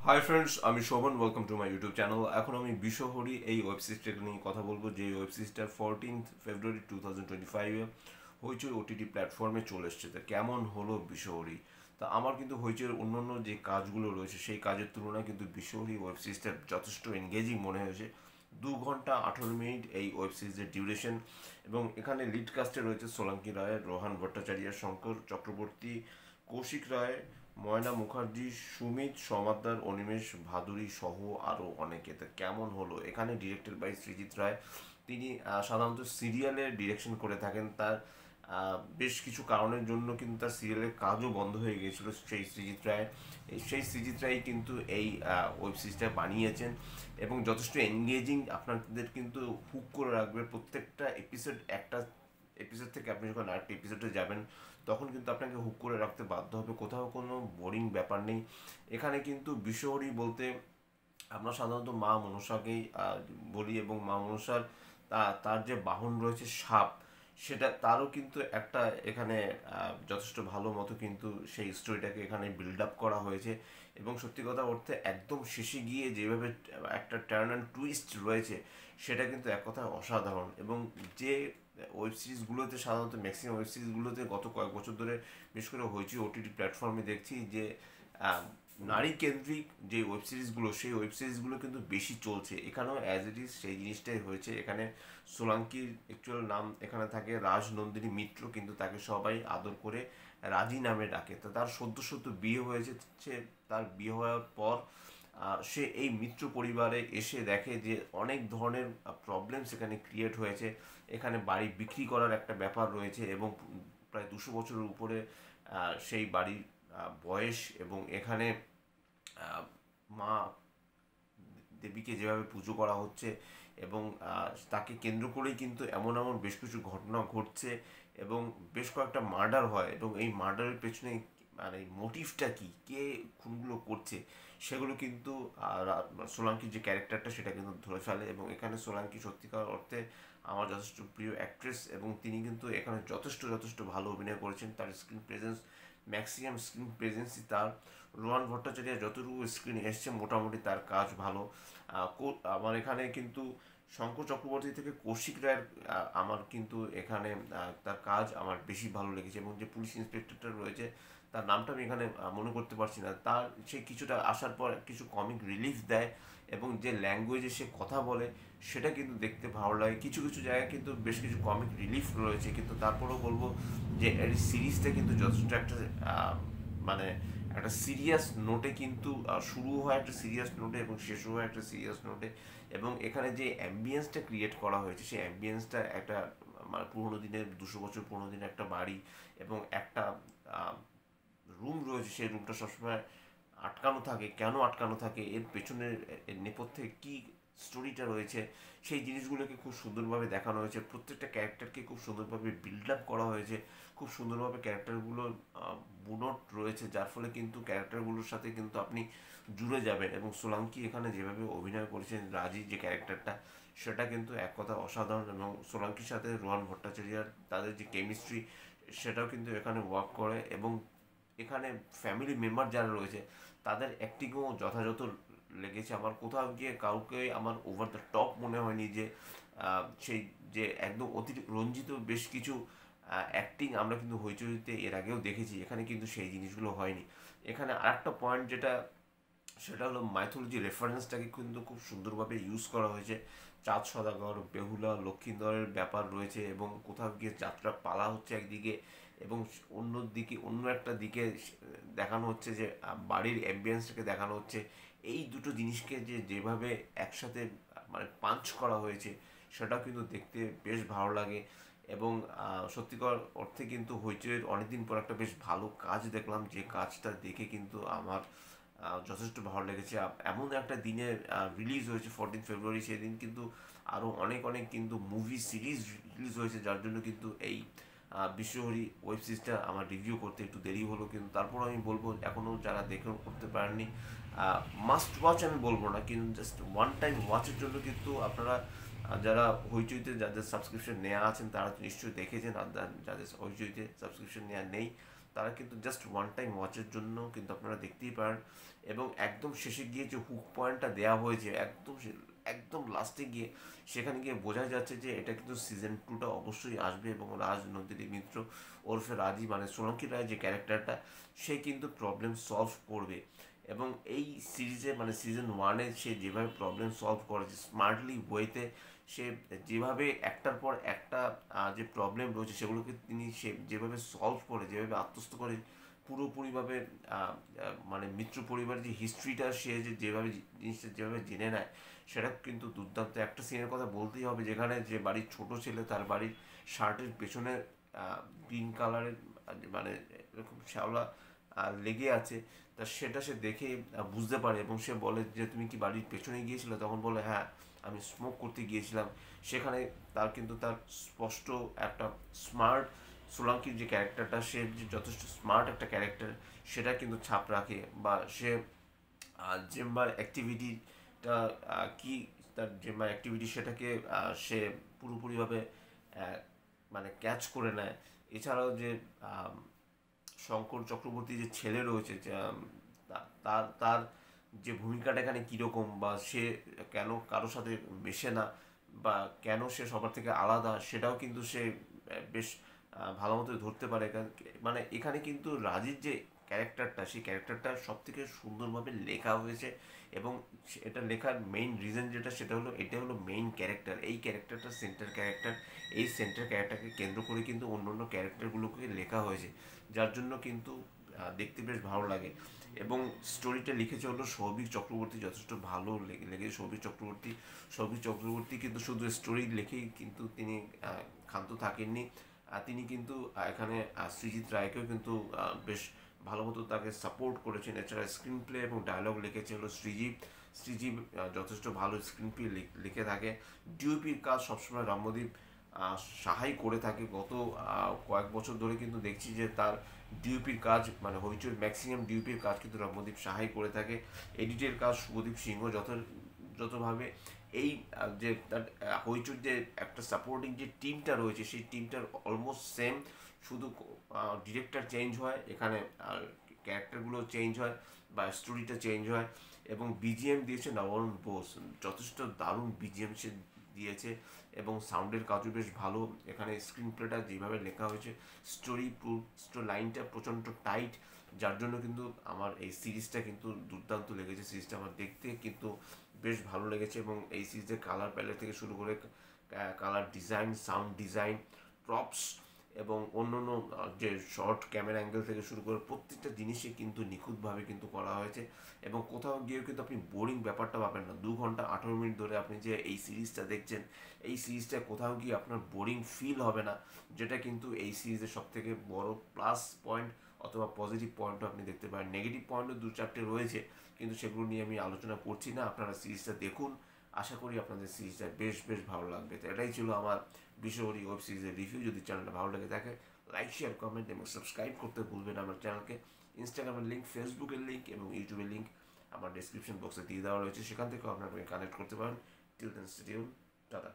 High friends, আমি Shobhan. Welcome to my YouTube channel. এখন আমি বিশ্বহরি এই ওয়েব সিরিজটা নিয়ে কথা বলবো, যে ওয়েব সিরিজটা 14 ফেব্রুয়ারি 2025-এ হইচই ওটিটি প্ল্যাটফর্মে চলে এসছে। তা কেমন হলো বিশ্বহরি? তা আমার কিন্তু হইচইয়ের অন্যান্য যে কাজগুলো রয়েছে সেই কাজের তুলনায় কিন্তু বিশ্বহরি ওয়েব সিরিজটা যথেষ্ট এনগেজিং মনে হয়েছে। 2 ঘন্টা 18 মিনিট এই ওয়েব সিরিজের ডিউরেশন, এবং এখানে লিড কাস্টে রয়েছে সোলাঙ্কি রায়, রোহান ভট্টাচার্য, শঙ্কর চক্রবর্তী, কৌশিক রায়, ময়না মুখার্জি, সুমিত সমাদ্দার, অনিমেষ ভাদুরী সহ আরও অনেকে। তা কেমন হলো? এখানে ডিরেক্টেড বাই সৃজিত রায়। তিনি সাধারণত সিরিয়ালে ডিরেকশন করে থাকেন। তার বেশ কিছু কারণের জন্য কিন্তু তার সিরিয়ালের কাজও বন্ধ হয়ে গিয়েছিল সেই সৃজিত রায় কিন্তু এই ওয়েব সিরিজটা বানিয়েছেন, এবং যথেষ্ট এনগেজিং। আপনাদের কিন্তু হুক করে রাখবে প্রত্যেকটা এপিসোড। একটা এপিসোড থেকে আপনি যখন আরেকটা এপিসোডে যাবেন তখন কিন্তু আপনাকে হুক করে রাখতে বাধ্য হবে, কোথাও কোনো বোরিং ব্যাপার নেই। এখানে কিন্তু বিশ্বহরি বলতে আমরা সাধারণত মা মনসাকেই বলি, এবং মা মনসার তার যে বাহন রয়েছে সাপ, সেটা তারও কিন্তু একটা এখানে যথেষ্ট ভালো মতো কিন্তু সেই স্টোরিটাকে এখানে বিল্ড আপ করা হয়েছে। এবং সত্যি কথা অর্থে একদম শেষে গিয়ে যেভাবে একটা টার্ন অ্যান্ড টুইস্ট রয়েছে, সেটা কিন্তু এক কথায় অসাধারণ। এবং যে ওয়েব সিরিজগুলোতে সাধারণত ম্যাক্সিমাম ওয়েব সিরিজগুলোতে গত কয়েক বছর ধরে বিশেষ করে হইচই ওটিটি প্ল্যাটফর্মে দেখছি যে আহ, নারী কেন্দ্রিক যে ওয়েব সিরিজগুলো, সেই ওয়েব সিরিজগুলো কিন্তু বেশি চলছে। এখানেও অ্যাজ ইট ইজ সেই জিনিসটাই হয়েছে। এখানে সোলাঙ্কির অ্যাকচুয়াল নাম এখানে থাকে রাজনন্দিনী মিত্র, কিন্তু তাকে সবাই আদর করে রাজি নামে ডাকে। তো তার সদ্য সদ্য বিয়ে হয়েছে। তার বিয়ে হওয়ার পর সে এই মিত্র পরিবারে এসে দেখে যে অনেক ধরনের প্রবলেম সেখানে ক্রিয়েট হয়েছে। এখানে বাড়ি বিক্রি করার একটা ব্যাপার রয়েছে, এবং প্রায় 200 বছরের উপরে সেই বাড়ির বয়স। এবং এখানে মা দেবীকে যেভাবে পুজো করা হচ্ছে, এবং তাকে কেন্দ্র করেই কিন্তু এমন এমন বেশ কিছু ঘটনা ঘটছে, এবং বেশ কয়েকটা মার্ডার হয়। এবং এই মার্ডারের পেছনে মানে মোটিভটা কি, কে খুনগুলো করছে, সেগুলো কিন্তু সোলাঙ্কির যে ক্যারেক্টারটা সেটা কিন্তু ধরে ফেলে। এবং এখানে সোলাঙ্কি সত্যিকার অর্থে আমার যথেষ্ট প্রিয় অ্যাক্ট্রেস, এবং তিনি কিন্তু এখানে যথেষ্ট যথেষ্ট ভালো অভিনয় করেছেন। তার স্ক্রিন প্রেজেন্স, ম্যাক্সিমাম স্ক্রিন প্রেজেন্সই তার। রোহান ভট্টাচার্য যতটুকু স্ক্রিনে এসছে মোটামুটি তার কাজ ভালো। আমার এখানে কিন্তু শঙ্কর চক্রবর্তী থেকে কৌশিক রায়ের আমার কিন্তু এখানে তার কাজ আমার বেশি ভালো লেগেছে। এবং যে পুলিশ ইন্সপেক্টরটা রয়েছে, তার নামটা আমি এখানে মনে করতে পারছি না, তার সে কিছুটা আসার পর কিছু কমিক রিলিফ দেয়, এবং যে ল্যাঙ্গুয়েজে সে কথা বলে সেটা কিন্তু দেখতে ভালো লাগে। কিছু কিছু জায়গায় কিন্তু বেশ কিছু কমিক রিলিফ রয়েছে, কিন্তু তারপরেও বলবো যে এই সিরিজটা কিন্তু যথেষ্ট একটা মানে একটা সিরিয়াস নোটে কিন্তু শুরু হয় একটা সিরিয়াস নোটে, এবং শেষও হয় একটা সিরিয়াস নোটে। এবং এখানে যে অ্যাম্বিয়েন্সটা ক্রিয়েট করা হয়েছে, সেই অ্যাম্বিয়েন্সটা একটা মানে পুরোনো দিনের 200 বছর পুরোনো দিনের একটা বাড়ি, এবং একটা রুম রয়েছে, সেই রুমটা সবসময় আটকানো থাকে। কেন আটকানো থাকে, এর পেছনের নেপথ্যে কি স্টোরিটা রয়েছে, সেই জিনিসগুলোকে খুব সুন্দরভাবে দেখানো হয়েছে। প্রত্যেকটা ক্যারেক্টারকে খুব সুন্দরভাবে বিল্ড আপ করা হয়েছে, খুব সুন্দরভাবে ক্যারেক্টারগুলোর বুনট রয়েছে, যার ফলে কিন্তু ক্যারেক্টারগুলোর সাথে কিন্তু আপনি জুড়ে যাবেন। এবং সোলাঙ্কি এখানে যেভাবে অভিনয় করেছেন, রাজি যে ক্যারেক্টারটা, সেটা কিন্তু এক কথা অসাধারণ। এবং সোলাঙ্কির সাথে রোহান ভট্টাচার্যের তাদের যে কেমিস্ট্রি, সেটাও কিন্তু এখানে ওয়ার্ক করে। এবং এখানে ফ্যামিলি মেম্বার যারা রয়েছে তাদের অ্যাক্টিংও যথাযথ লেগেছে আমার। কোথাও গিয়ে কাউকে আমার ওভার দ্য টপ মনে হয়নি, যে সেই যে একদম রঞ্জিত বেশ কিছু অ্যাক্টিং আমরা কিন্তু হইচইতে এর আগেও দেখেছি, এখানে কিন্তু সেই জিনিসগুলো হয়নি। এখানে আরেকটা পয়েন্ট যেটা, সেটা হলো মাইথোলজি রেফারেন্সটাকে কিন্তু খুব সুন্দরভাবে ইউজ করা হয়েছে। চাঁদ সদাগর, বেহুলা, লক্ষিন্দরের ব্যাপার রয়েছে, এবং কোথাও গিয়ে যাত্রা পালা হচ্ছে একদিকে, এবং অন্য দিকে অন্য একটা দিকে দেখানো হচ্ছে যে বাড়ির অ্যাম্বিয়েন্সটাকে দেখানো হচ্ছে। এই দুটো জিনিসকে যে যেভাবে একসাথে মানে পাঞ্চ করা হয়েছে, সেটাও কিন্তু দেখতে বেশ ভালো লাগে। এবং সত্যিকার অর্থে কিন্তু হইচইয়ের অনেকদিন পর একটা বেশ ভালো কাজ দেখলাম, যে কাজটা দেখে কিন্তু আমার যথেষ্ট ভালো লেগেছে। এমন একটা দিনে রিলিজ হয়েছে 14 ফেব্রুয়ারি, সেদিন কিন্তু আরও অনেক অনেক কিন্তু মুভি সিরিজ রিলিজ হয়েছে, যার জন্য কিন্তু এই বিশ্বহরি ওয়েব সিরিজটা আমার রিভিউ করতে একটু দেরি হলো। কিন্তু তারপর আমি বলবো, এখনও যারা দেখে করতে পারেননি, মাস্ট ওয়াচ আমি বলবো না, কিন্তু জাস্ট ওয়ান টাইম ওয়াচের জন্য কিন্তু আপনারা যারা হইচইতে যাদের সাবস্ক্রিপশন নেওয়া আছেন তারা তো নিশ্চয়ই দেখেছেন, আর যাদের হইচইতে সাবস্ক্রিপশন নেওয়া নেই তারা কিন্তু জাস্ট ওয়ান টাইম ওয়াচের জন্য কিন্তু আপনারা দেখতেই পারেন। এবং একদম শেষে গিয়ে যে হুক পয়েন্টটা দেওয়া হয়েছে একদম লাস্টে গিয়ে, সেখানে গিয়ে বোঝা যাচ্ছে যে এটা কিন্তু সিজন 2টা অবশ্যই আসবে এবং রাজনন্দিনী মিত্র ওরফে রাজি মানে সোলঙ্কি রায় যে ক্যারেক্টারটা, সে কিন্তু প্রবলেম সলভ করবে। এবং এই সিরিজে মানে সিজন 1-এ সে যেভাবে প্রবলেম সলভ করেছে স্মার্টলি ওয়েতে, সে যেভাবে একটার পর একটা যে প্রবলেম রয়েছে সেগুলোকে সে যেভাবে সলভ করে, যেভাবে আত্মস্থ করে পুরোপুরিভাবে মানে মিত্র পরিবারের যে হিস্ট্রিটা সে যেভাবে জিনিসটা যেভাবে জেনে নেয়, সেটা কিন্তু দুর্দান্ত। একটা সিনের কথা বলতেই হবে, যেখানে যে বাড়ির ছোট ছেলে তার বাড়ির শার্টের পেছনে গ্রিন কালারের মানে এরকম শ্যাওলা লেগে আছে, তা সেটা সে দেখে বুঝতে পারে এবং সে বলে যে তুমি কি বাড়ির পেছনে গিয়েছিলে, তখন বলে হ্যাঁ আমি স্মোক করতে গিয়েছিলাম। সেখানে তার কিন্তু তার স্পষ্ট একটা স্মার্ট সোলাঙ্কির যে ক্যারেক্টারটা, সে যে যথেষ্ট স্মার্ট একটা ক্যারেক্টার সেটা কিন্তু ছাপ রাখে। বা সে জেম্বার অ্যাক্টিভিটিটা কি, তার জেম্বার অ্যাক্টিভিটি সেটাকে সে পুরোপুরিভাবে মানে ক্যাচ করে নেয়। এছাড়াও যে শঙ্কর চক্রবর্তী যে ছেলে রয়েছে, তার তার যে ভূমিকাটা এখানে কীরকম, বা সে কেন কারোর সাথে মেশে না, বা কেন সে সবার থেকে আলাদা, সেটাও কিন্তু সে বেশ ভালো মতো ধরতে পারে। মানে এখানে কিন্তু রাজির যে ক্যারেক্টারটা, সেই ক্যারেক্টারটা সব থেকে সুন্দরভাবে লেখা হয়েছে। এবং এটা লেখার মেইন রিজন যেটা, সেটা হলো এটা হলো মেইন ক্যারেক্টার, এই ক্যারেক্টারটা সেন্টার ক্যারেক্টার। এই সেন্টার ক্যারেক্টারকে কেন্দ্র করে কিন্তু অন্য অন্য ক্যারেক্টারগুলোকে লেখা হয়েছে, যার জন্য কিন্তু দেখতে বেশ ভালো লাগে। এবং স্টোরিটা লিখেছে হলো সৌভিক চক্রবর্তী, যথেষ্ট ভালো লেগেছে সৌভিক চক্রবর্তী কিন্তু শুধু স্টোরি লিখেই কিন্তু তিনি ক্ষান্ত থাকেননি। তিনি কিন্তু এখানে সৃজিত রায়কেও কিন্তু বেশ ভালো মতো তাকে সাপোর্ট করেছেন। এছাড়া স্ক্রিন প্লে এবং ডায়লগ লিখেছে হলো সৃজিব যথেষ্ট ভালো স্ক্রিন প্লে লিখে থাকে। ডিওপির কাজ সবসময় রামদীপ সাহাই করে থাকে। গত কয়েক বছর ধরে কিন্তু দেখছি যে তার ডিওপির কাজ মানে হইচইর ম্যাক্সিমাম ডিওপির কাজ কিন্তু রম্যদীপ সাহাই করে থাকে। এডিটের কাজ শুভদীপ সিংহ যতভাবে এই যে তার হইচইর যে একটা সাপোর্টিং যে টিমটা রয়েছে, সেই টিমটার অলমোস্ট সেম, শুধু ডিরেক্টর চেঞ্জ হয়, এখানে ক্যারেক্টারগুলো চেঞ্জ হয় বা স্টোরিটা চেঞ্জ হয়। এবং বিজিএম দিয়েছে নবরণ বোস, যথেষ্ট দারুণ বিজিএম সে দিয়েছে এবং সাউন্ডের কাজও বেশ ভালো। এখানে স্ক্রিন প্লেটা যেভাবে লেখা হয়েছে, স্টোরি লাইনটা প্রচণ্ড টাইট, যার জন্য কিন্তু আমার এই সিরিজটা কিন্তু দুর্দান্ত লেগেছে। সিরিজটা আমার দেখতে কিন্তু বেশ ভালো লেগেছে। এবং এই সিরিজের কালার প্যালেট থেকে শুরু করে colour design, sound design, props এবং অন্য অন্য যে শর্ট ক্যামেরা অ্যাঙ্গেল থেকে শুরু করে প্রত্যেকটা জিনিসই কিন্তু নিখুঁতভাবে কিন্তু করা হয়েছে। এবং কোথাও গিয়েও কিন্তু আপনি বোরিং ব্যাপারটা পাবেন না। 2 ঘন্টা 18 মিনিট ধরে আপনি যে এই সিরিজটা দেখছেন, এই সিরিজটা কোথাও গিয়ে আপনার বোরিং ফিল হবে না, যেটা কিন্তু এই সিরিজের সব থেকে বড় প্লাস পয়েন্ট অথবা পজিটিভ পয়েন্টও আপনি দেখতে পারেন। নেগেটিভ পয়েন্টও 2-4টে রয়েছে, কিন্তু সেগুলো নিয়ে আমি আলোচনা করছি না। আপনারা সিরিজটা দেখুন, আশা করি আপনাদের সিরিজটা বেশ ভালো লাগবে। তো এটাই ছিল আমার বিশ্বহরি ওয়েব সিরিজের রিভিউ। যদি চ্যানেলটা ভালো লেগে থাকে, লাইক, শেয়ার, কমেন্ট এবং সাবস্ক্রাইব করতে ভুলবেন না আমার চ্যানেলকে। ইনস্টাগ্রামের লিঙ্ক, ফেসবুকের লিঙ্ক এবং ইউটিউবের লিঙ্ক আমার ডেসক্রিপশন বক্সে দিয়ে দেওয়া রয়েছে, সেখান থেকেও আপনারা কানেক্ট করতে পারেন। Till then, stay tuned, tata.